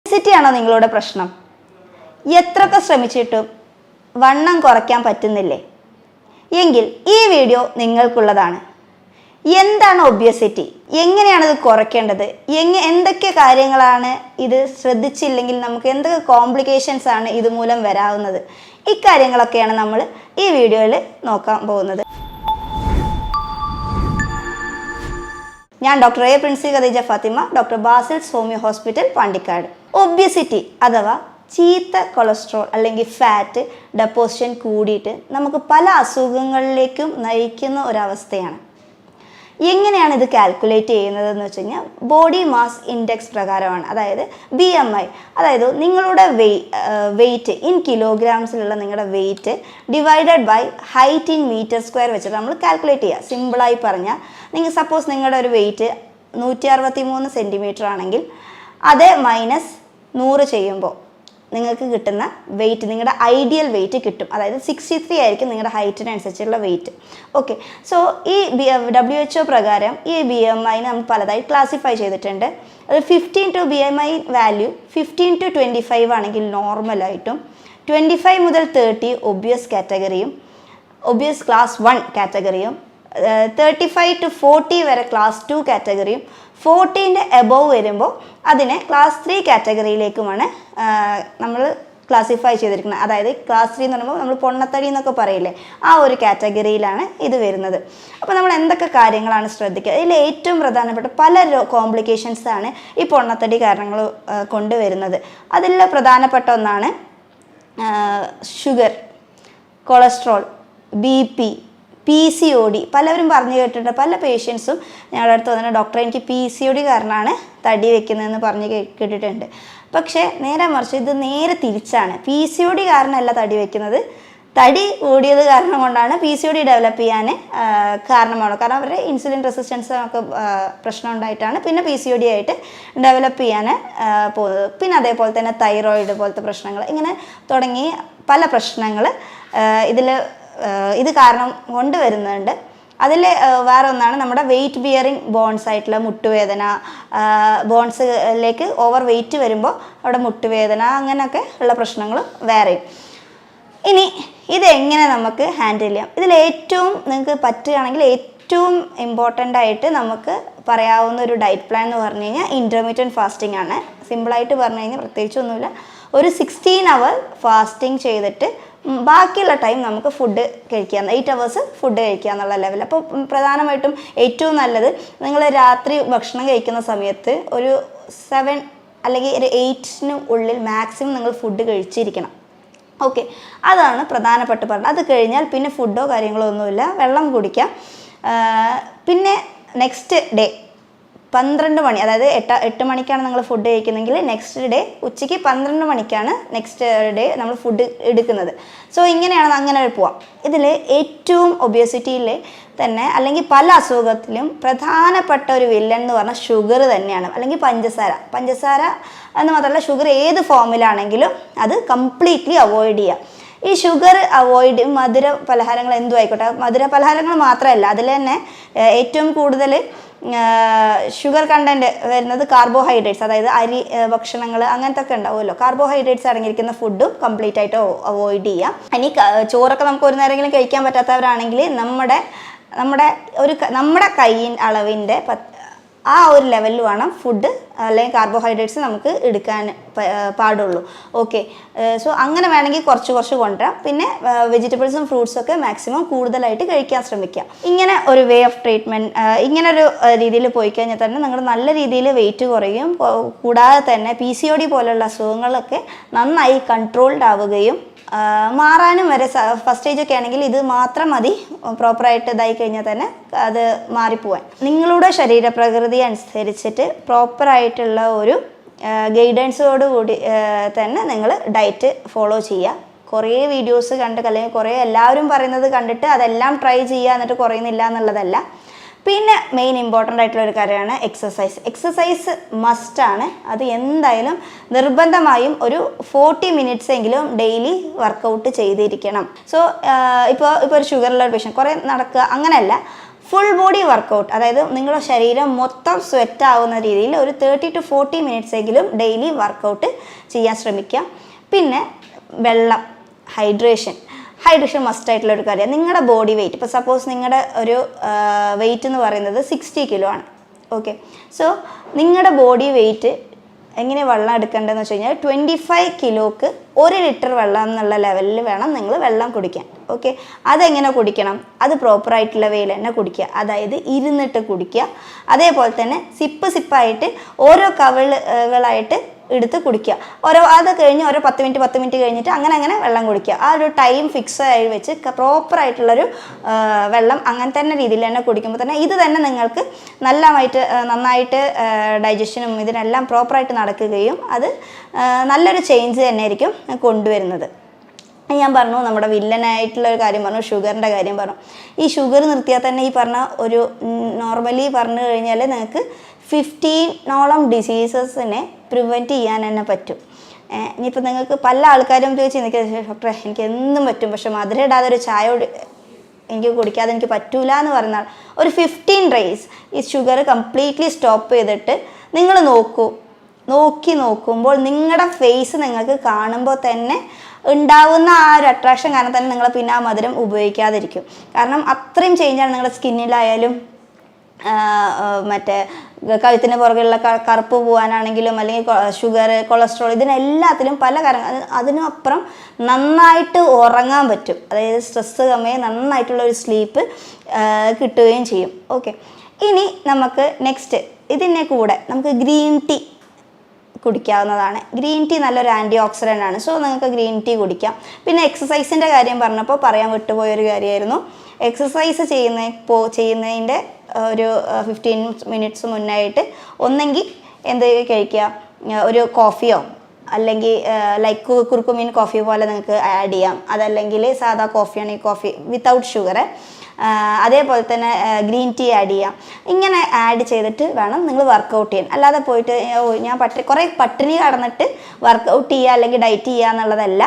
Obesity ആണോ നിങ്ങളുടെ പ്രശ്നം? എത്രയൊക്കെ ശ്രമിച്ചിട്ടും വണ്ണം കുറയ്ക്കാൻ പറ്റുന്നില്ലേ? എങ്കിൽ ഈ വീഡിയോ നിങ്ങൾക്കുള്ളതാണ്. എന്താണ് ഒബേസിറ്റി? എങ്ങനെയാണ് ഇത് കുറയ്ക്കേണ്ടത്? എന്തൊക്കെ കാര്യങ്ങളാണ് ഇത് ശ്രദ്ധിച്ചില്ലെങ്കിൽ നമുക്ക് എന്തൊക്കെ കോംപ്ലിക്കേഷൻസ് ആണ് ഇതുമൂലം വരാവുന്നത്? ഇക്കാര്യങ്ങളൊക്കെയാണ് നമ്മൾ ഈ വീഡിയോയിൽ നോക്കാൻ പോകുന്നത്. ഞാൻ doctor A Princy Khadeeja Fathima, doctor Basil's homeo hospital, Pandikkad. Obesity അഥവാ ചീത്ത കൊളസ്ട്രോൾ അല്ലെങ്കിൽ ഫാറ്റ് ഡെപ്പോസിഷൻ കൂടിയിട്ട് നമുക്ക് പല അസുഖങ്ങളിലേക്കും നയിക്കുന്ന ഒരവസ്ഥയാണ്. എങ്ങനെയാണ് ഇത് കാൽക്കുലേറ്റ് ചെയ്യുന്നതെന്ന് വെച്ച് കഴിഞ്ഞാൽ ബോഡി മാസ് ഇൻഡെക്സ് പ്രകാരമാണ്. അതായത് BMI, അതായത് നിങ്ങളുടെ വെയിറ്റ് ഇൻ കിലോഗ്രാംസിലുള്ള നിങ്ങളുടെ weight divided by height in metre square വെച്ചിട്ട് നമ്മൾ കാൽക്കുലേറ്റ് ചെയ്യുക. സിമ്പിളായി പറഞ്ഞാൽ നിങ്ങൾ സപ്പോസ് നിങ്ങളുടെ ഒരു വെയിറ്റ് 163 സെൻറ്റിമീറ്റർ ആണെങ്കിൽ അത് മൈനസ് 100 ചെയ്യുമ്പോൾ നിങ്ങൾക്ക് കിട്ടുന്ന വെയിറ്റ്, നിങ്ങളുടെ ഐഡിയൽ വെയിറ്റ് കിട്ടും. അതായത് 63 ആയിരിക്കും നിങ്ങളുടെ ഹൈറ്റിനനുസരിച്ചുള്ള വെയിറ്റ്. ഓക്കെ, സോ ഈ WHO പ്രകാരം ഈ BMI നമ്മൾ പലതായി ക്ലാസിഫൈ ചെയ്തിട്ടുണ്ട്. അത് 15 BMI വാല്യൂ 15 to 25 ആണെങ്കിൽ നോർമലായിട്ടും, 25 മുതൽ 30 ഒബിയസ് കാറ്റഗറിയും, ഒബിയസ് ക്ലാസ് 1 കാറ്റഗറിയും, 35 to 40 വരെ ക്ലാസ് 2 കാറ്റഗറിയും, 40ൻ്റെ എബോവ് വരുമ്പോൾ അതിനെ ക്ലാസ് 3 കാറ്റഗറിയിലേക്കുമാണ് നമ്മൾ ക്ലാസിഫൈ ചെയ്തിരിക്കുന്നത്. അതായത് ക്ലാസ് 3 എന്ന് പറയുമ്പോൾ നമ്മൾ പൊണ്ണത്തടി എന്നൊക്കെ പറയില്ലേ, ആ ഒരു കാറ്റഗറിയിലാണ് ഇത് വരുന്നത്. അപ്പോൾ നമ്മൾ എന്തൊക്കെ കാര്യങ്ങളാണ് ശ്രദ്ധിക്കുക? ഇതിൽ ഏറ്റവും പ്രധാനപ്പെട്ട പല കോംപ്ലിക്കേഷൻസാണ് ഈ പൊണ്ണത്തടി കാരണങ്ങൾ കൊണ്ടുവരുന്നത്. അതിൽ പ്രധാനപ്പെട്ട ഒന്നാണ് ഷുഗർ, കൊളസ്ട്രോൾ, BP, PCOD. പലവരും പറഞ്ഞു കേട്ടിട്ട് പല പേഷ്യൻസും ഞങ്ങളുടെ അടുത്ത് വന്നിട്ട് ഡോക്ടറെ എനിക്ക് PCOD കാരണമാണ് തടി വെക്കുന്നതെന്ന് പറഞ്ഞ് കേട്ടിട്ടുണ്ട്. പക്ഷേ നേരെ മറിച്ച് ഇത് നേരെ തിരിച്ചാണ്. PCOD കാരണമല്ല തടി വെക്കുന്നത്, തടി കൂടിയത് കാരണം കൊണ്ടാണ് PCOD ഡെവലപ്പ് ചെയ്യാൻ കാരണമാണ്. കാരണം അവരുടെ ഇൻസുലിൻ റെസിസ്റ്റൻസ് ഒക്കെ പ്രശ്നം ഉണ്ടായിട്ടാണ് പിന്നെ PCOD ആയിട്ട് ഡെവലപ്പ് ചെയ്യാൻ പോകുന്നത്. പിന്നെ അതേപോലെ തന്നെ തൈറോയിഡ് പോലത്തെ പ്രശ്നങ്ങൾ, ഇങ്ങനെ തുടങ്ങി പല പ്രശ്നങ്ങൾ ഇത് കാരണം കൊണ്ടുവരുന്നുണ്ട്. അതിൽ വേറെ ഒന്നാണ് നമ്മുടെ വെയിറ്റ് ബിയറിങ് ബോൺസ് ആയിട്ടുള്ള മുട്ടുവേദന, ബോൺസിലേക്ക് ഓവർ വെയിറ്റ് വരുമ്പോൾ അവിടെ മുട്ടുവേദന, അങ്ങനെയൊക്കെ ഉള്ള പ്രശ്നങ്ങൾ വേറെയും. ഇനി ഇതെങ്ങനെ നമുക്ക് ഹാൻഡിൽ ചെയ്യാം? ഇതിലേറ്റവും നിങ്ങൾക്ക് പറ്റുകയാണെങ്കിൽ ഏറ്റവും ഇമ്പോർട്ടൻ്റ് ആയിട്ട് നമുക്ക് പറയാവുന്ന ഒരു ഡയറ്റ് പ്ലാൻ എന്ന് പറഞ്ഞു കഴിഞ്ഞാൽ ഇൻ്റർമീഡിയറ്റ് ഫാസ്റ്റിംഗ് ആണ്. സിമ്പിളായിട്ട് പറഞ്ഞു കഴിഞ്ഞാൽ പ്രത്യേകിച്ചൊന്നുമില്ല, ഒരു 16 hour ഫാസ്റ്റിംഗ് ചെയ്തിട്ട് ബാക്കിയുള്ള ടൈം നമുക്ക് ഫുഡ് കഴിക്കുക, 8 hours ഫുഡ് കഴിക്കുക എന്നുള്ള ലെവൽ. അപ്പോൾ പ്രധാനമായിട്ടും ഏറ്റവും നല്ലത് നിങ്ങൾ രാത്രി ഭക്ഷണം കഴിക്കുന്ന സമയത്ത് ഒരു 7 അല്ലെങ്കിൽ ഒരു 8 ഉള്ളിൽ മാക്സിമം നിങ്ങൾ ഫുഡ് കഴിച്ചിരിക്കണം. ഓക്കെ, അതാണ് പ്രധാനപ്പെട്ട് പറഞ്ഞത്. അത് കഴിഞ്ഞാൽ പിന്നെ ഫുഡോ കാര്യങ്ങളോ ഒന്നുമില്ല, വെള്ളം കുടിക്കാം. പിന്നെ നെക്സ്റ്റ് ഡേ 12 മണി, അതായത് 8 മണിക്കാണ് നിങ്ങൾ ഫുഡ് കഴിക്കുന്നതെങ്കിൽ നെക്സ്റ്റ് ഡേ ഉച്ചയ്ക്ക് 12 മണിക്കാണ് നെക്സ്റ്റ് ഡേ നമ്മൾ ഫുഡ് എടുക്കുന്നത്. സോ ഇങ്ങനെയാണ് അങ്ങനെ പോവാം. ഇതിൽ ഏറ്റവും ഒബേസിറ്റിയിൽ തന്നെ അല്ലെങ്കിൽ പല അസുഖത്തിലും പ്രധാനപ്പെട്ട ഒരു വില്ലൻ എന്ന് പറഞ്ഞാൽ ഷുഗർ തന്നെയാണ്, അല്ലെങ്കിൽ പഞ്ചസാര എന്ന് മാത്രമല്ല ഷുഗർ ഏത് ഫോമിലാണെങ്കിലും അത് കംപ്ലീറ്റ്ലി അവോയ്ഡ് ചെയ്യുക. ഈ ഷുഗർ അവോയ്ഡ്, മധുര പലഹാരങ്ങൾ എന്തും ആയിക്കോട്ടെ, മധുര പലഹാരങ്ങൾ മാത്രമല്ല, അതിൽ തന്നെ ഏറ്റവും കൂടുതൽ ഷുഗർ കണ്ടൻറ്റ് വരുന്നത് കാർബോഹൈഡ്രേറ്റ്സ്, അതായത് അരി ഭക്ഷണങ്ങൾ അങ്ങനത്തെ ഒക്കെ ഉണ്ടാവുമല്ലോ, കാർബോഹൈഡ്രേറ്റ്സ് അടങ്ങിയിരിക്കുന്ന ഫുഡും കംപ്ലീറ്റ് ആയിട്ട് അവോയ്ഡ് ചെയ്യാം. ഇനി ചോറൊക്കെ നമുക്ക് ഒരു നേരമെങ്കിലും കഴിക്കാൻ പറ്റാത്തവരാണെങ്കിൽ നമ്മുടെ കൈയിൻ അളവിൻ്റെ ആ ഒരു ലെവലിൽ വേണം ഫുഡ് അല്ലെങ്കിൽ കാർബോഹൈഡ്രേറ്റ്സ് നമുക്ക് എടുക്കാൻ പാടുള്ളൂ. ഓക്കെ, സോ അങ്ങനെ വേണമെങ്കിൽ കുറച്ച് കൊണ്ടുവരാം. പിന്നെ വെജിറ്റബിൾസും ഫ്രൂട്ട്സും ഒക്കെ മാക്സിമം കൂടുതലായിട്ട് കഴിക്കാൻ ശ്രമിക്കുക. ഇങ്ങനെ ഒരു വേ ഓഫ് ട്രീറ്റ്മെൻറ്റ്, ഇങ്ങനൊരു രീതിയിൽ പോയി കഴിഞ്ഞാൽ തന്നെ നിങ്ങൾ നല്ല രീതിയിൽ വെയിറ്റ് കുറയും. കൂടാതെ തന്നെ PCOD പോലുള്ള അസുഖങ്ങളൊക്കെ നന്നായി കൺട്രോൾഡ് ആവുകയും മാറാനും വരെ ഫസ്റ്റ് സ്റ്റേജൊക്കെ ആണെങ്കിൽ ഇത് മാത്രം മതി, പ്രോപ്പറായിട്ട് ഇതായി കഴിഞ്ഞാൽ തന്നെ അത് മാറിപ്പോവാൻ. നിങ്ങളുടെ ശരീരപ്രകൃതി അനുസരിച്ചിട്ട് പ്രോപ്പറായിട്ടുള്ള ഒരു ഗൈഡൻസോടുകൂടി തന്നെ നിങ്ങൾ ഡയറ്റ് ഫോളോ ചെയ്യുക. കുറേ വീഡിയോസ് കണ്ട് അല്ലെങ്കിൽ കുറേ എല്ലാവരും പറയുന്നത് കണ്ടിട്ട് അതെല്ലാം ട്രൈ ചെയ്യുക എന്നിട്ട് കുറയുന്നില്ല എന്നുള്ളതല്ല. പിന്നെ മെയിൻ ഇമ്പോർട്ടൻ്റ് ആയിട്ടുള്ള ഒരു കാര്യമാണ് എക്സസൈസ് മസ്റ്റാണ്. അത് എന്തായാലും നിർബന്ധമായും ഒരു 40 minutes എങ്കിലും ഡെയിലി വർക്കൗട്ട് ചെയ്തിരിക്കണം. സോ ഇപ്പോൾ ഒരു ഷുഗറുള്ള ഒരു പേഷ്യൻ്റ് കുറേ നടക്കുക അങ്ങനെയല്ല, ഫുൾ ബോഡി വർക്കൗട്ട്, അതായത് നിങ്ങളുടെ ശരീരം മൊത്തം സ്വെറ്റ് ആവുന്ന രീതിയിൽ ഒരു 30 to 40 മിനിറ്റ്സ് എങ്കിലും ഡെയിലി വർക്കൗട്ട് ചെയ്യാൻ ശ്രമിക്കുക. പിന്നെ വെള്ളം, ഹൈഡ്രേഷൻ മസ്റ്റ് ഒരു കാര്യം. നിങ്ങളുടെ ബോഡി വെയിറ്റ്, ഇപ്പോൾ സപ്പോസ് നിങ്ങളുടെ ഒരു വെയിറ്റ് എന്ന് പറയുന്നത് 60 കിലോ ആണ്. ഓക്കെ, സോ നിങ്ങളുടെ ബോഡി വെയിറ്റ് എങ്ങനെ വെള്ളം എടുക്കേണ്ടതെന്ന് വെച്ച് കഴിഞ്ഞാൽ 25 കിലോക്ക് 1 ലിറ്റർ വെള്ളം എന്നുള്ള ലെവലിൽ വേണം നിങ്ങൾ വെള്ളം കുടിക്കാൻ. ഓക്കെ, അതെങ്ങനെ കുടിക്കണം? അത് പ്രോപ്പറായിട്ടുള്ള വേയിൽ തന്നെ കുടിക്കുക, അതായത് ഇരുന്നിട്ട് കുടിക്കുക. അതേപോലെ തന്നെ സിപ്പായിട്ട് ഓരോ കവിളുകളായിട്ട് എടുത്ത് കുടിക്കുക. അത് കഴിഞ്ഞ് ഓരോ 10 മിനിറ്റ് കഴിഞ്ഞിട്ട് അങ്ങനെ വെള്ളം കുടിക്കുക. ആ ഒരു ടൈം ഫിക്സ് ആയി വെച്ച് പ്രോപ്പറായിട്ടുള്ളൊരു വെള്ളം അങ്ങനെ തന്നെ രീതിയിൽ തന്നെ കുടിക്കുമ്പോൾ തന്നെ ഇത് തന്നെ നിങ്ങൾക്ക് നന്നായിട്ട് ഡൈജഷനും ഇതിനെല്ലാം പ്രോപ്പറായിട്ട് നടക്കുകയും അത് നല്ലൊരു ചേഞ്ച് തന്നെ ആയിരിക്കും കൊണ്ടുവരുന്നത്. ഞാൻ പറഞ്ഞു, നമ്മുടെ വില്ലനായിട്ടുള്ള ഒരു കാര്യം പറഞ്ഞു, ഷുഗറിൻ്റെ കാര്യം പറഞ്ഞു. ഈ ഷുഗർ നിർത്തിയാൽ തന്നെ ഈ പറഞ്ഞ ഒരു നോർമലി പറഞ്ഞു കഴിഞ്ഞാൽ നിങ്ങൾക്ക് 15ഓളം ഡിസീസസിനെ പ്രിവെൻറ്റ് ചെയ്യാൻ തന്നെ പറ്റും. ഇനിയിപ്പോൾ നിങ്ങൾക്ക് പല ആൾക്കാരും ചോദിച്ച് എനിക്ക് ഡോക്ടറെ എനിക്ക് എന്നും പറ്റും, പക്ഷെ മധുരം ഇടാതെ ഒരു ചായ എനിക്ക് കുടിക്കാതെ എനിക്ക് പറ്റൂല എന്ന് പറഞ്ഞാൽ ഒരു 15 days ഈ ഷുഗർ കംപ്ലീറ്റ്ലി സ്റ്റോപ്പ് ചെയ്തിട്ട് നിങ്ങൾ നോക്കുമ്പോൾ നിങ്ങളുടെ ഫേസ് നിങ്ങൾക്ക് കാണുമ്പോൾ തന്നെ ഉണ്ടാവുന്ന ആ ഒരു അട്രാക്ഷൻ കാരണം തന്നെ നിങ്ങൾ പിന്നെ ആ മധുരം ഉപയോഗിക്കാതിരിക്കും. കാരണം അത്രയും ചേഞ്ചാണ് നിങ്ങളുടെ സ്കിന്നിലായാലും മറ്റേ കഴുത്തിന് പുറകെയുള്ള കറുപ്പ് പോകാനാണെങ്കിലും അല്ലെങ്കിൽ ഷുഗർ, കൊളസ്ട്രോൾ, ഇതിനെല്ലാത്തിലും പല കാര്യങ്ങൾ. അതിനും അപ്പുറം നന്നായിട്ട് ഉറങ്ങാൻ പറ്റും, അതായത് സ്ട്രെസ്സ് കമ്മിയായി നന്നായിട്ടുള്ളൊരു സ്ലീപ്പ് കിട്ടുകയും ചെയ്യും. ഓക്കെ, ഇനി നമുക്ക് നെക്സ്റ്റ് ഇതിനെ കൂടെ നമുക്ക് ഗ്രീൻ ടീ കുടിക്കാവുന്നതാണ്. ഗ്രീൻ ടീ നല്ലൊരു ആൻറ്റി ഓക്സിഡൻ്റ് ആണ്. സോ നിങ്ങൾക്ക് ഗ്രീൻ ടീ കുടിക്കാം. പിന്നെ എക്സസൈസിൻ്റെ കാര്യം പറഞ്ഞപ്പോൾ പറയാൻ വിട്ടുപോയൊരു കാര്യമായിരുന്നു. എക്സസൈസ് ചെയ്യുന്നതിൻ്റെ ഒരു 15 minutes മുന്നായിട്ട് ഒന്നെങ്കിൽ എന്ത് കഴിക്കുക, ഒരു കോഫിയോ അല്ലെങ്കിൽ ലൈക്ക് കുറുക്കുമീൻ കോഫി പോലെ നിങ്ങൾക്ക് ആഡ് ചെയ്യാം. അതല്ലെങ്കിൽ സാധാ കോഫിയാണെങ്കിൽ കോഫി വിത്തൗട്ട് ഷുഗർ. അതേപോലെ തന്നെ ഗ്രീൻ ടീ ആഡ് ചെയ്യാം. ഇങ്ങനെ ആഡ് ചെയ്തിട്ട് വേണം നിങ്ങൾ വർക്കൗട്ട് ചെയ്യാൻ. അല്ലാതെ പോയിട്ട് ഞാൻ കുറേ പട്ടിണി കടന്നിട്ട് വർക്കൗട്ട് ചെയ്യുക അല്ലെങ്കിൽ ഡയറ്റ് ചെയ്യുക എന്നുള്ളതല്ല.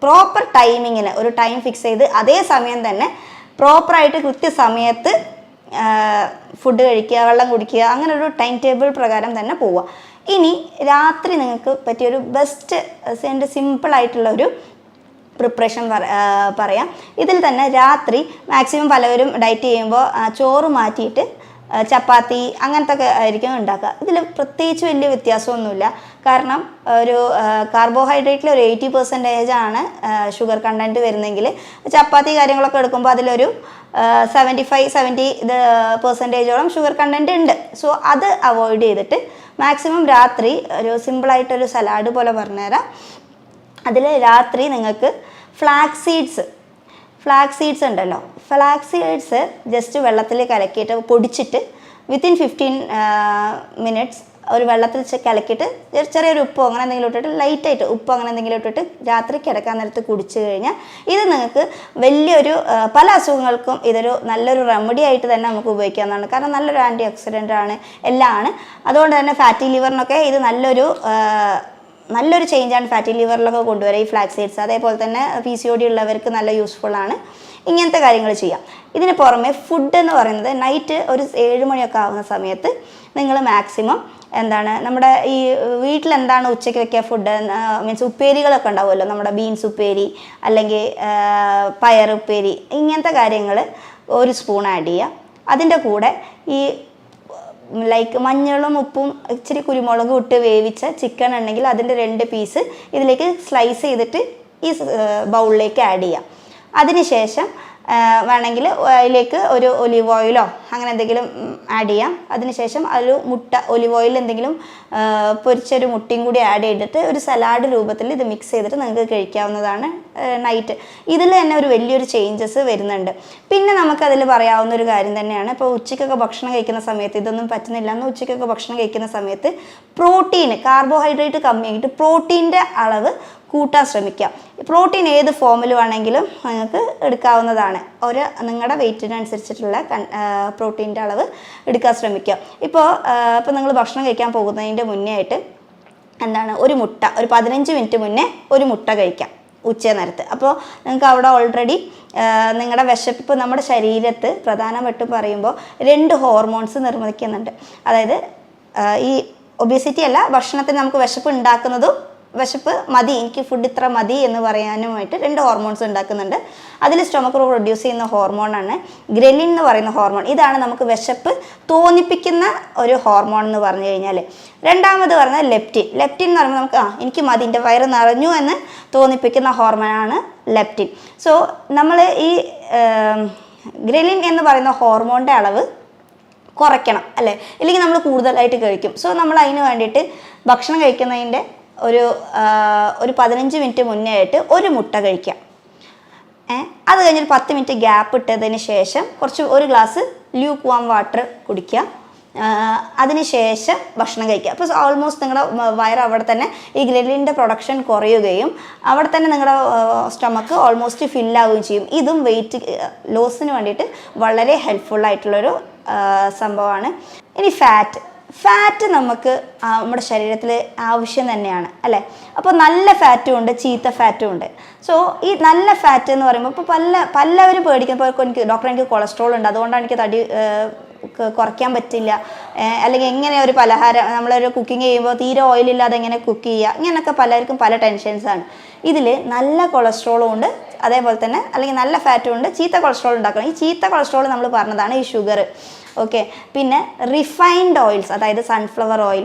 പ്രോപ്പർ ടൈമിങ്ങിന് ഒരു ടൈം ഫിക്സ് ചെയ്ത് അതേ സമയം തന്നെ പ്രോപ്പറായിട്ട് കൃത്യസമയത്ത് ഫുഡ് കഴിക്കുക, വെള്ളം കുടിക്കുക, അങ്ങനെ ഒരു ടൈം ടേബിൾ പ്രകാരം തന്നെ പോവുക. ഇനി രാത്രി നിങ്ങൾക്ക് പറ്റിയൊരു ബെസ്റ്റ് എൻ്റെ സിമ്പിളായിട്ടുള്ളൊരു പ്രിപ്പറേഷൻ പറയാം. ഇതിൽ തന്നെ രാത്രി മാക്സിമം പലവരും ഡയറ്റ് ചെയ്യുമ്പോൾ ചോറ് മാറ്റിയിട്ട് ചപ്പാത്തി അങ്ങനത്തെ ഒക്കെ ആയിരിക്കും ഉണ്ടാക്കുക. ഇതിൽ പ്രത്യേകിച്ച് വലിയ വ്യത്യാസമൊന്നുമില്ല. കാരണം ഒരു കാർബോഹൈഡ്രേറ്റിൽ ഒരു 80% ആണ് ഷുഗർ കണ്ടൻറ്റ് വരുന്നെങ്കിൽ ചപ്പാത്തി കാര്യങ്ങളൊക്കെ എടുക്കുമ്പോൾ അതിലൊരു 75-70% ഷുഗർ കണ്ടൻറ്റ് ഉണ്ട്. സോ അത് അവോയ്ഡ് ചെയ്തിട്ട് മാക്സിമം രാത്രി ഒരു സിമ്പിളായിട്ടൊരു സലാഡ് പോലെ പറഞ്ഞുതരാം. അതിൽ രാത്രി നിങ്ങൾക്ക് ഫ്ലാക്സ് സീഡ്സ് ഉണ്ടല്ലോ, ഫ്ലാക്സ് സീഡ്സ് ജസ്റ്റ് വെള്ളത്തിൽ കലക്കിയിട്ട് പൊടിച്ചിട്ട് വിത്തിൻ 15 minutes ഒരു വെള്ളത്തിൽ കലക്കിയിട്ട് ചെറിയൊരു ഉപ്പോ അങ്ങനെ എന്തെങ്കിലും ഇട്ടിട്ട് ലൈറ്റായിട്ട് ഉപ്പ് അങ്ങനെ എന്തെങ്കിലും ഇട്ടിട്ട് രാത്രി കിടക്കാൻ നേരത്ത് കുടിച്ചു കഴിഞ്ഞാൽ ഇത് നിങ്ങൾക്ക് വലിയൊരു പല അസുഖങ്ങൾക്കും ഇതൊരു നല്ലൊരു റെമഡി ആയിട്ട് തന്നെ നമുക്ക് ഉപയോഗിക്കാവുന്നതാണ്. കാരണം നല്ലൊരു ആൻറ്റി ഓക്സിഡൻ്റ് ആണ്, എല്ലാം ആണ്. അതുകൊണ്ട് തന്നെ ഫാറ്റി ലിവറിനൊക്കെ ഇത് നല്ലൊരു ചേഞ്ചാണ് ഫാറ്റി ലിവറിലൊക്കെ കൊണ്ടുവരിക ഈ ഫ്ലാക്സ് സീഡ്സ്. അതേപോലെ തന്നെ PCOD ഉള്ളവർക്ക് നല്ല യൂസ്ഫുൾ ആണ്. ഇങ്ങനത്തെ കാര്യങ്ങൾ ചെയ്യാം. ഇതിന് പുറമെ ഫുഡ് എന്ന് പറയുന്നത് നൈറ്റ് ഒരു 7 മണിയൊക്കെ ആവുന്ന സമയത്ത് നിങ്ങൾ മാക്സിമം നമ്മുടെ ഈ വീട്ടിലെന്താണ് ഉച്ചയ്ക്ക് വെക്കുക ഫുഡ് മീൻസ് ഉപ്പേരികളൊക്കെ ഉണ്ടാവുമല്ലോ, നമ്മുടെ ബീൻസ് ഉപ്പേരി അല്ലെങ്കിൽ പയർ ഉപ്പേരി, ഇങ്ങനത്തെ കാര്യങ്ങൾ 1 സ്പൂൺ ആഡ് ചെയ്യുക. അതിൻ്റെ കൂടെ ഈ ലൈക്ക് മഞ്ഞളും ഉപ്പും ഇച്ചിരി കുരുമുളകും ഇട്ട് വേവിച്ച ചിക്കൻ ഉണ്ടെങ്കിൽ അതിൻ്റെ 2 പീസ് ഇതിലേക്ക് സ്ലൈസ് ചെയ്തിട്ട് ഈ ബൗളിലേക്ക് ആഡ് ചെയ്യാം. അതിനുശേഷം വേണമെങ്കിൽ അതിലേക്ക് ഒരു ഒലിവ് ഓയിലോ അങ്ങനെ എന്തെങ്കിലും ആഡ് ചെയ്യാം. അതിനുശേഷം ഒരു ഒലിവ് ഓയിൽ എന്തെങ്കിലും പൊരിച്ചൊരു മുട്ടയും കൂടി ആഡ് ചെയ്തിട്ട് ഒരു സലാഡ് രൂപത്തിൽ ഇത് മിക്സ് ചെയ്തിട്ട് നിങ്ങൾക്ക് കഴിക്കാവുന്നതാണ് നൈറ്റ്. ഇതിൽ തന്നെ ഒരു വലിയൊരു ചേഞ്ചസ് വരുന്നുണ്ട്. പിന്നെ നമുക്കതിൽ പറയാവുന്ന ഒരു കാര്യം തന്നെയാണ്, ഇപ്പോൾ ഉച്ചയ്ക്കൊക്കെ ഭക്ഷണം കഴിക്കുന്ന സമയത്ത് ഇതൊന്നും പറ്റുന്നില്ല എന്ന് ഉച്ചയ്ക്കൊക്കെ ഭക്ഷണം കഴിക്കുന്ന സമയത്ത് കാർബോഹൈഡ്രേറ്റ് കമ്മിയായിട്ട് പ്രോട്ടീൻ്റെ അളവ് കൂട്ടാൻ ശ്രമിക്കുക. പ്രോട്ടീൻ ഏത് ഫോമിൽ വേണമെങ്കിലും നിങ്ങൾക്ക് എടുക്കാവുന്നതാണ്. നിങ്ങളുടെ വെയിറ്റിനനുസരിച്ചിട്ടുള്ള പ്രോട്ടീൻ്റെ അളവ് എടുക്കാൻ ശ്രമിക്കുക. ഇപ്പോൾ നിങ്ങൾ ഭക്ഷണം കഴിക്കാൻ പോകുന്നതിൻ്റെ മുന്നേ ആയിട്ട് ഒരു മുട്ട ഒരു 15 മിനിറ്റ് മുന്നേ ഒരു മുട്ട കഴിക്കാം. ഉച്ചനേരത്ത്. അപ്പോൾ നിങ്ങൾക്ക് അവിടെ ഓൾറെഡി നിങ്ങളുടെ വിശപ്പ് നമ്മുടെ ശരീരത്ത് പ്രധാനമായിട്ടും പറയുമ്പോൾ 2 ഹോർമോൺസ് നിർമ്മിക്കുന്നുണ്ട്. അതായത് ഈ ഒബേസിറ്റി അല്ല, ഭക്ഷണത്തിന് നമുക്ക് വിശപ്പ് ഉണ്ടാക്കുന്നതും വിശപ്പ് മതി, എനിക്ക് ഫുഡ് ഇത്ര മതി എന്ന് പറയാനുമായിട്ട് 2 ഹോർമോൺസ് ഉണ്ടാക്കുന്നുണ്ട്. അതിൽ സ്റ്റൊമക്ക് പ്രൊഡ്യൂസ് ചെയ്യുന്ന ഹോർമോണാണ് ഗ്രലിൻ എന്ന് പറയുന്ന ഹോർമോൺ. ഇതാണ് നമുക്ക് വിശപ്പ് തോന്നിപ്പിക്കുന്ന ഒരു ഹോർമോൺ എന്ന് പറഞ്ഞു കഴിഞ്ഞാൽ. രണ്ടാമത് പറഞ്ഞാൽ ലെപ്റ്റിൻ. ലെപ്റ്റിൻ എന്ന് പറയുമ്പോൾ നമുക്ക് എനിക്ക് മതി, എൻ്റെ വയറ് നിറഞ്ഞു എന്ന് തോന്നിപ്പിക്കുന്ന ഹോർമോണാണ് ലെപ്റ്റിൻ. സോ നമ്മൾ ഈ ഗ്രലിൻ എന്ന് പറയുന്ന ഹോർമോണിൻ്റെ അളവ് കുറയ്ക്കണം അല്ലേ, ഇല്ലെങ്കിൽ നമ്മൾ കൂടുതലായിട്ട് കഴിക്കും. സോ നമ്മൾ അതിന് വേണ്ടിയിട്ട് ഭക്ഷണം കഴിക്കുന്നതിൻ്റെ ഒരു 15 മിനിറ്റ് മുന്നേ ആയിട്ട് ഒരു മുട്ട കഴിക്കാം. അത് കഴിഞ്ഞൊരു 10 മിനിറ്റ് ഗ്യാപ്പ് ഇട്ടതിന് ശേഷം ഒരു ഗ്ലാസ് ല്യൂക്ക് വാം വാട്ടർ കുടിക്കുക. അതിന് ശേഷം ഭക്ഷണം കഴിക്കുക. അപ്പോൾ ഓൾമോസ്റ്റ് നിങ്ങളുടെ വയറ് അവിടെ തന്നെ ഈ ഗ്രലിൻ്റെ പ്രൊഡക്ഷൻ കുറയുകയും അവിടെ തന്നെ നിങ്ങളുടെ സ്റ്റൊമക്ക് ഓൾമോസ്റ്റ് ഫില്ലാവുകയും ചെയ്യും. ഇതും വെയിറ്റ് ലോസിന് വേണ്ടിയിട്ട് വളരെ ഹെൽപ്ഫുള്ളായിട്ടുള്ളൊരു സംഭവമാണ്. ഇനി ഫാറ്റ് നമുക്ക് നമ്മുടെ ശരീരത്തിൽ ആവശ്യം തന്നെയാണ് അല്ലേ. അപ്പോൾ നല്ല ഫാറ്റും ഉണ്ട്, ചീത്ത ഫാറ്റും ഉണ്ട്. സോ ഈ നല്ല ഫാറ്റ് എന്ന് പറയുമ്പോൾ ഇപ്പോൾ പലവരും പേടിക്കുമ്പോൾ എനിക്ക് കൊളസ്ട്രോൾ ഉണ്ട്, അതുകൊണ്ടാണ് എനിക്ക് തടി കുറയ്ക്കാൻ പറ്റില്ല, അല്ലെങ്കിൽ എങ്ങനെ ഒരു പലഹാരം നമ്മളൊരു കുക്കിംഗ് ചെയ്യുമ്പോൾ തീരെ ഓയിലില്ലാതെ എങ്ങനെ കുക്ക് ചെയ്യുക, ഇങ്ങനെയൊക്കെ പലർക്കും പല ടെൻഷൻസാണ്. ഇതിൽ നല്ല കൊളസ്ട്രോളും ഉണ്ട്, അതേപോലെ തന്നെ അല്ലെങ്കിൽ നല്ല ഫാറ്റും ഉണ്ട്, ചീത്ത കൊളസ്ട്രോൾ ഉണ്ടാക്കണം. ഈ ചീത്ത കൊളസ്ട്രോൾ നമ്മൾ പറഞ്ഞതാണ് ഈ ഷുഗർ. ഓക്കെ, പിന്നെ റിഫൈൻഡ് ഓയിൽസ്, അതായത് സൺഫ്ലവർ ഓയിൽ,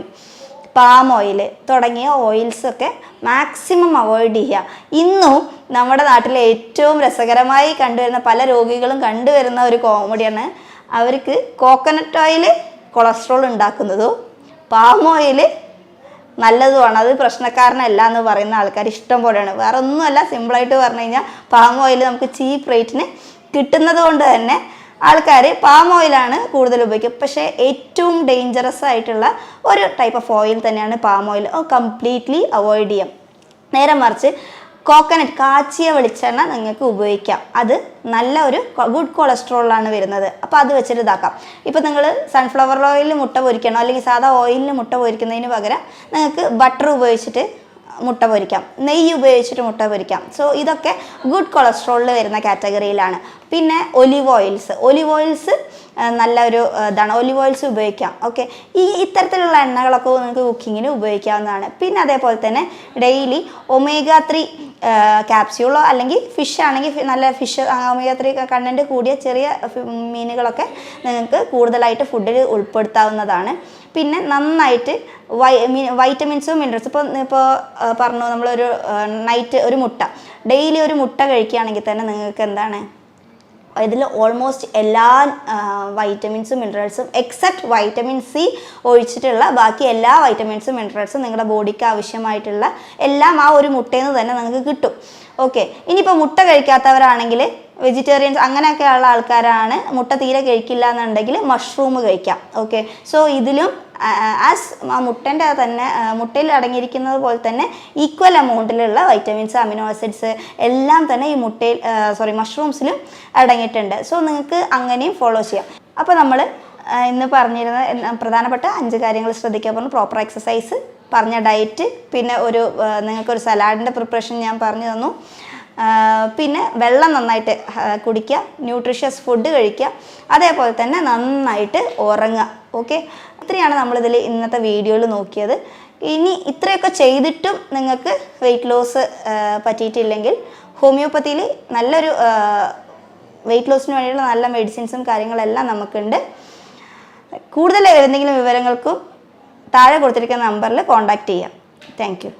പാം ഓയിൽ തുടങ്ങിയ ഓയിൽസൊക്കെ മാക്സിമം അവോയ്ഡ് ചെയ്യുക. ഇന്നും നമ്മുടെ നാട്ടിലെ ഏറ്റവും രസകരമായി കണ്ടുവരുന്ന പല രോഗികളും കണ്ടുവരുന്ന ഒരു കോമഡിയാണ്, അവർക്ക് കോക്കനട്ട് ഓയിൽ കൊളസ്ട്രോൾ ഉണ്ടാക്കുന്നതും പാം ഓയിൽ നല്ലതുമാണ്, അത് പ്രശ്നക്കാരനല്ല എന്ന് പറയുന്ന ആൾക്കാർ ഇഷ്ടം പോലെയാണ്. വേറെ ഒന്നുമല്ല, സിമ്പിളായിട്ട് പറഞ്ഞു കഴിഞ്ഞാൽ പാം ഓയിൽ നമുക്ക് ചീപ്പ് റേറ്റിന് കിട്ടുന്നത് കൊണ്ട് തന്നെ ആൾക്കാർ പാം ഓയിലാണ് കൂടുതൽ ഉപയോഗിക്കുക. പക്ഷേ ഏറ്റവും ഡേഞ്ചറസ് ആയിട്ടുള്ള ഒരു ടൈപ്പ് ഓഫ് ഓയിൽ തന്നെയാണ് പാം ഓയിൽ. കംപ്ലീറ്റ്ലി അവോയ്ഡ് ചെയ്യാം. നേരെ മറിച്ച് കോക്കനട്ട്, കാച്ചിയ വെളിച്ചെണ്ണ നിങ്ങൾക്ക് ഉപയോഗിക്കാം. അത് നല്ല ഒരു ഗുഡ് കൊളസ്ട്രോളാണ് വരുന്നത്. അപ്പോൾ അത് വെച്ചിട്ട് ഇതാക്കാം. ഇപ്പോൾ നിങ്ങൾ സൺഫ്ലവർ ഓയിലിൽ മുട്ട പൊരിക്കണോ അല്ലെങ്കിൽ സാധാ ഓയിലിൽ മുട്ട പൊരിക്കുന്നതിന് പകരം നിങ്ങൾക്ക് ബട്ടർ ഉപയോഗിച്ചിട്ട് മുട്ട പൊരിക്കാം, നെയ്യ് ഉപയോഗിച്ചിട്ട് മുട്ട പൊരിക്കാം. സോ ഇതൊക്കെ ഗുഡ് കൊളസ്ട്രോളിൽ വരുന്ന കാറ്റഗറിയിലാണ്. പിന്നെ ഒലിവ് ഓയിൽസ് നല്ലൊരു ഇതാണ്, ഒലിവ് ഓയിൽസ് ഉപയോഗിക്കാം. ഓക്കെ, ഇത്തരത്തിലുള്ള എണ്ണകളൊക്കെ നിങ്ങൾക്ക് കുക്കിങ്ങിന് ഉപയോഗിക്കാവുന്നതാണ്. പിന്നെ അതേപോലെ തന്നെ ഡെയിലി omega-3 ക്യാപ്സ്യൂളോ അല്ലെങ്കിൽ ഫിഷ് ആണെങ്കിൽ നല്ല ഫിഷ് omega-3 കണ്ടൻറ്റ് കൂടിയ ചെറിയ മീനുകളൊക്കെ നിങ്ങൾക്ക് കൂടുതലായിട്ട് ഫുഡിൽ ഉൾപ്പെടുത്താവുന്നതാണ്. പിന്നെ നന്നായിട്ട് വൈറ്റമിൻസും മിനറൽസും ഇപ്പോൾ പറഞ്ഞു, നമ്മളൊരു നൈറ്റ് ഒരു മുട്ട, ഡെയിലി ഒരു മുട്ട കഴിക്കുകയാണെങ്കിൽ തന്നെ നിങ്ങൾക്ക് എന്താണ് ഇതിൽ ഓൾമോസ്റ്റ് എല്ലാ വൈറ്റമിൻസും മിനറൽസും എക്സെപ്റ്റ് വൈറ്റമിൻ സി ഒഴിച്ചിട്ടുള്ള ബാക്കി എല്ലാ വൈറ്റമിൻസും മിനറൽസും നിങ്ങളുടെ ബോഡിക്ക് ആവശ്യമായിട്ടുള്ള എല്ലാം ആ ഒരു മുട്ടയിൽ നിന്ന് തന്നെ നിങ്ങൾക്ക് കിട്ടും. ഓക്കെ, ഇനിയിപ്പോൾ മുട്ട കഴിക്കാത്തവരാണെങ്കിൽ വെജിറ്റേറിയൻസ് അങ്ങനെയൊക്കെയുള്ള ആൾക്കാരാണ് മുട്ട തീരെ കഴിക്കില്ല എന്നുണ്ടെങ്കിൽ മഷ്റൂം കഴിക്കാം. ഓക്കെ, സോ ഇതിലും ആസ് ആ മുട്ടൻ്റെ തന്നെ മുട്ടയിൽ അടങ്ങിയിരിക്കുന്നത് പോലെ തന്നെ ഈക്വൽ എമൗണ്ടിലുള്ള വൈറ്റമിൻസ്, അമിനോ ആസിഡ്സ് എല്ലാം തന്നെ ഈ മഷ്റൂംസിലും അടങ്ങിയിട്ടുണ്ട്. സോ നിങ്ങൾക്ക് അങ്ങനെയും ഫോളോ ചെയ്യാം. അപ്പോൾ നമ്മൾ ഇന്ന് പറഞ്ഞിരുന്ന പ്രധാനപ്പെട്ട 5 കാര്യങ്ങൾ ശ്രദ്ധിക്കാൻ പറഞ്ഞു. പ്രോപ്പർ എക്സസൈസ്, പറഞ്ഞ ഡയറ്റ്, പിന്നെ നിങ്ങൾക്കൊരു സലാഡിൻ്റെ പ്രിപ്പറേഷൻ ഞാൻ പറഞ്ഞു തന്നു. പിന്നെ വെള്ളം നന്നായിട്ട് കുടിക്കുക, ന്യൂട്രീഷ്യസ് ഫുഡ് കഴിക്കുക, അതേപോലെ തന്നെ നന്നായിട്ട് ഉറങ്ങുക. ഓക്കെ, ഇത്രയാണ് നമ്മളിതിൽ ഇന്നത്തെ വീഡിയോയിൽ നോക്കിയത്. ഇനി ഇത്രയൊക്കെ ചെയ്തിട്ടും നിങ്ങൾക്ക് വെയിറ്റ് ലോസ് പറ്റിയിട്ടില്ലെങ്കിൽ ഹോമിയോപ്പതിയിൽ നല്ലൊരു വെയിറ്റ് ലോസിന് വേണ്ടിയുള്ള നല്ല മെഡിസിൻസും കാര്യങ്ങളെല്ലാം നമുക്കുണ്ട്. കൂടുതൽ എന്തെങ്കിലും വിവരങ്ങൾക്കും താഴെ കൊടുത്തിരിക്കുന്ന നമ്പറിൽ കോൺടാക്റ്റ് ചെയ്യാം. Thank you.